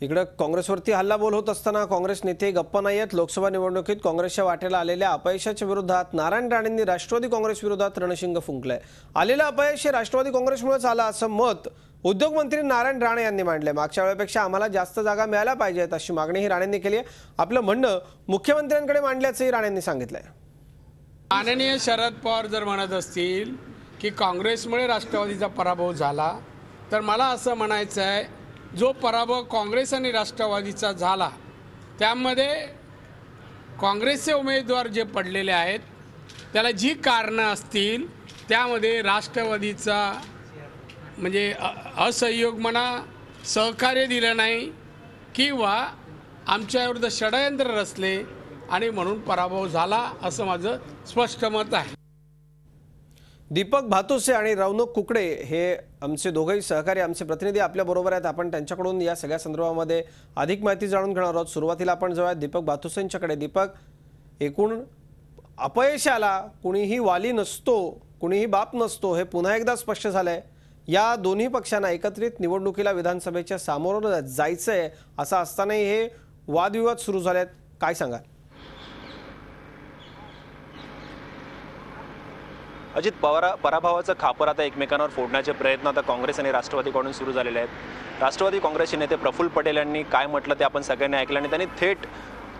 इकडे काँग्रेसवरती हल्लाबोल होत असताना काँग्रेस नेते गप्प नाही आहेत। लोकसभा निवडणुकीत काँग्रेसच्या वाटेला आलेल्या अपयशाच्या विरोधात नारायण राणेंनी राष्ट्रवादी काँग्रेस विरोधात रणशिंग फुंकलंय। आलेलं अपयश हे राष्ट्रवादी काँग्रेसमुळेच आलं असं मत उद्योगमंत्री नारायण राणे यांनी मांडले। मागच्या वेळेपेक्षा आम्हाला जास्त जागा मिळाल्या पाहिजेत अशी मागणीही राणेंनी केली आहे। आपलं म्हणणं मुख्यमंत्र्यांकडे मांडल्याचंही राणेंनी सांगितलंय। माननीय शरद पवार जर म्हणत असतील की काँग्रेसमुळे राष्ट्रवादीचा पराभव झाला, तर मला असं म्हणायचं आहे, जो पराभव काँग्रेस आणि राष्ट्रवादीचा झाला त्यामध्ये काँग्रेसचे उमेदवार जे पडलेले आहेत त्याला जी कारणं असतील त्यामध्ये राष्ट्रवादीचा म्हणजे असहयोग म्हणा, सहकार्य दिलं नाही किंवा आमच्याविरुद्ध षडयंत्र रचले आणि म्हणून पराभव झाला असं माझं स्पष्ट मत आहे। दीपक भातुसे आणि रौनक कुकडे हे आमचे दोघेही सहकारी आमचे प्रतिनिधी आपल्या बरोबर आहेत। आपण त्यांच्याकडून या सगळ्या संदर्भामध्ये अधिक माहिती जाणून घेणार आहोत। सुरुवातीला आपण जाऊया दीपक भातुसेंच्याकडे। दीपक, एकूण अपयशाला कुणीही वाली नसतो, कुणीही बाप नसतो हे पुन्हा एकदा स्पष्ट झालंय। या दोन्ही पक्षांना एकत्रित निवडणुकीला विधानसभेच्या सामोरं जायचंय असं असतानाही हे वादविवाद सुरू झालेत, काय सांगाल? अजित पराभवाचं खापर आता एकमेकांवर फोडण्याचे प्रयत्न आता काँग्रेस आणि राष्ट्रवादीकडून सुरू झालेले आहेत। राष्ट्रवादी काँग्रेसचे नेते प्रफुल्ल पटेल यांनी काय म्हटलं ते आपण सगळ्यांनी ऐकलं आणि त्यांनी थेट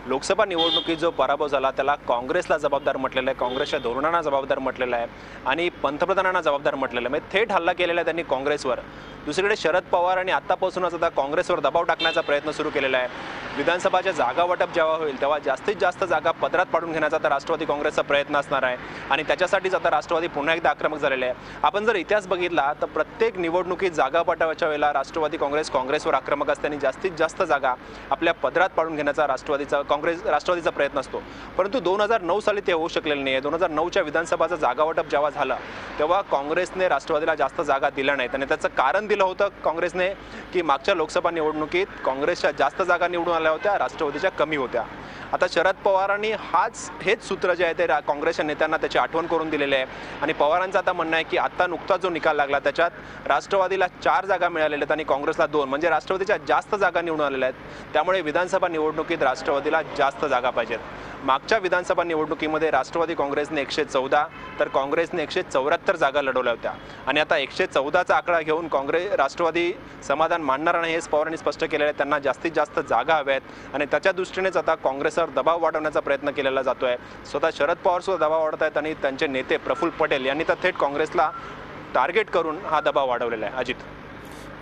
लोकसभा निवडणुकीत जो पराभव झाला त्याला काँग्रेसला जबाबदार म्हटलेलं आहे, काँग्रेसच्या धोरणांना जबाबदार म्हटलेलं आहे आणि पंतप्रधानांना जबाबदार म्हटलेलं आहे। म्हणजे थेट हल्ला केलेला आहे त्यांनी काँग्रेसवर। दुसरीकडे शरद पवार आणि आत्तापासूनच आता काँग्रेसवर दबाव टाकण्याचा प्रयत्न सुरू केलेला आहे। विधानसभाच्या जागा वाटप जेव्हा होईल तेव्हा जास्तीत जास्त जागा पदरात पाडून घेण्याचा तर राष्ट्रवादी काँग्रेसचा प्रयत्न असणार आहे आणि त्याच्यासाठीच आता राष्ट्रवादी पुन्हा एकदा आक्रमक झालेले आहे। आपण जर इतिहास बघितला तर प्रत्येक निवडणुकीत जागा वाटपाच्या वेळेला राष्ट्रवादी काँग्रेसवर आक्रमक असते आणि जास्तीत जास्त जागा आपल्या पदरात पाडून घेण्याचा राष्ट्रवादीचा प्रयत्न असतो। परंतु 2009 साली ते होऊ शकलेलं नाही आहे। 2009च्या विधानसभाचं जागा वाटप जेव्हा झालं तेव्हा काँग्रेसने राष्ट्रवादीला जास्त जागा दिल्या नाहीत आणि त्याचं कारण दिलं होतं काँग्रेसने की मागच्या लोकसभा निवडणुकीत काँग्रेसच्या जास्त जागा निवडून आल्या होत्या, राष्ट्रवादीच्या कमी होत्या। आता शरद पवारांनी हेच सूत्र जे आहे ते काँग्रेसच्या नेत्यांना त्याची आठवण करून दिलेले आहे आणि पवारांचं आता म्हणणं आहे की आता नुकताच जो निकाल लागला त्याच्यात राष्ट्रवादीला 4 जागा मिळालेल्या आहेत आणि काँग्रेसला 2, म्हणजे राष्ट्रवादीच्या जास्त जागा निवडून आलेल्या आहेत। त्यामुळे विधानसभा निवडणुकीत राष्ट्रवादीला जास्त जागा पाहिजेत। मागच्या विधानसभा निवडणुकीमध्ये राष्ट्रवादी काँग्रेसने 114 तर काँग्रेसने 174 जागा लढवल्या होत्या आणि आता 114चा आकडा घेऊन राष्ट्रवादी समाधान मानणार नाही हे पवारांनी स्पष्ट केलेलं आहे। त्यांना जास्तीत जास्त जागा हव्यात आणि त्याच्या दृष्टीनेच आता काँग्रेसवर दबाव वाढवण्याचा प्रयत्न केलेला जातोय। स्वतः शरद पवार सुद्धा दबाव वाढवत आहेत आणि त्यांचे नेते प्रफुल्ल पटेल यांनी तर थेट काँग्रेसला टार्गेट करून हा दबाव वाढवलेला आहे। अजित,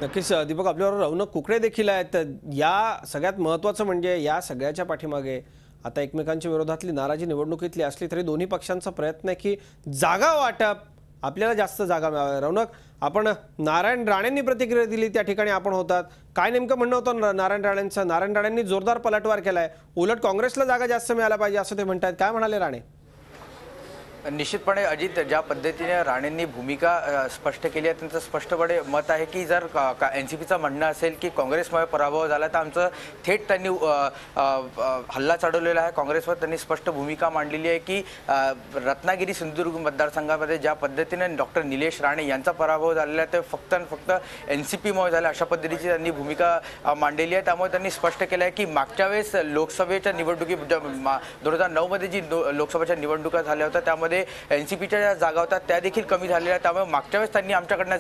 नक्कीच दीपक, आपल्यावर रौनक कुकडे देखील आहेत। या सगळ्यात महत्त्वाचं म्हणजे या सगळ्याच्या पाठीमागे आता एकमेकांच्या विरोधातली नाराजी निवडणुकीतली असली तरी दोन्ही पक्षांचा प्रयत्न आहे की जागा वाटप आपल्याला जास्त जागा मिळाव्या। रौनक, आपण नारायण राणेंनी प्रतिक्रिया दिली त्या ठिकाणी आपण होतात, काय नेमकं म्हणणं होतं नारायण राणेंचं? नारायण राणेंनी जोरदार पलटवार केलाय, उलट काँग्रेसला जागा जास्त मिळायला पाहिजे असं ते म्हणतात, काय म्हणाले राणे? निश्चितपणे अजित, ज्या पद्धतीने राणेंनी भूमिका स्पष्ट केली आहे त्यांचं स्पष्टपणे मत आहे की जर एनसीपीचं म्हणणं असेल की काँग्रेसमुळे पराभव झाला तर आमचं थेट त्यांनी हल्ला चढवलेला आहे काँग्रेसवर। त्यांनी स्पष्ट भूमिका मांडलेली आहे की रत्नागिरी सिंधुदुर्ग मतदारसंघामध्ये ज्या पद्धतीने डॉक्टर निलेश राणे यांचा पराभव झालेला आहे ते फक्त आणि फक्त एनसीपीमुळे झाला अशा पद्धतीची त्यांनी भूमिका मांडलेली आहे। त्यामुळे त्यांनी स्पष्ट केलं आहे की मागच्या वेळेस लोकसभेच्या निवडणुकी 2009 मध्ये जी लोकसभेच्या निवडणुका झाल्या होत्या त्यामध्ये एनसीपीच्या ज्या जागा होत्या त्या देखील कमी झालेल्या, त्यामुळे मागच्या वेळेस त्यांनी आमच्याकडनं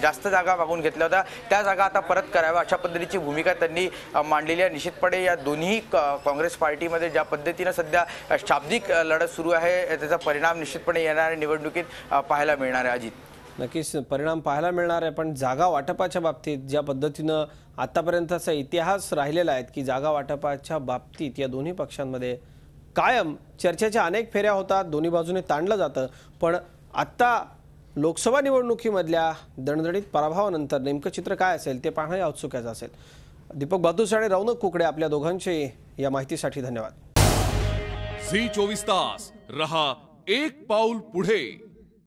जास्त जागा मागून घेतल्या होत्या, त्या जागा आता परत कराव्या अशा पद्धतीची भूमिका त्यांनी मांडलेली आहे। निश्चितपणे या दोन्ही काँग्रेस पार्टीमध्ये ज्या पद्धतीने सध्या शाब्दिक लढत सुरू आहे त्याचा परिणाम निश्चितपणे येणाऱ्या निवडणुकीत पाहायला मिळणार आहे। अजित, नक्कीच परिणाम पाहायला मिळणार आहे, पण जागा वाटपाच्या बाबतीत ज्या पद्धतीनं आतापर्यंतचा इतिहास राहिलेला आहे की जागा वाटपाच्या बाबतीत या दोन्ही पक्षांमध्ये कायम चर्चेच्या अनेक फेऱ्या होतात, दोन्ही बाजूने ताणलं जातं, पण आत्ता लोकसभा निवडणुकीमधल्या दणदणीत पराभवानंतर नेमकं चित्र काय असेल ते पाहणं औत्सुक्याचं असेल। दीपक भातुसे आणि रौनक कुकडे आपल्या दोघांचे या माहितीसाठी धन्यवाद। झी 24 तास रहा एक पाऊल पुढे।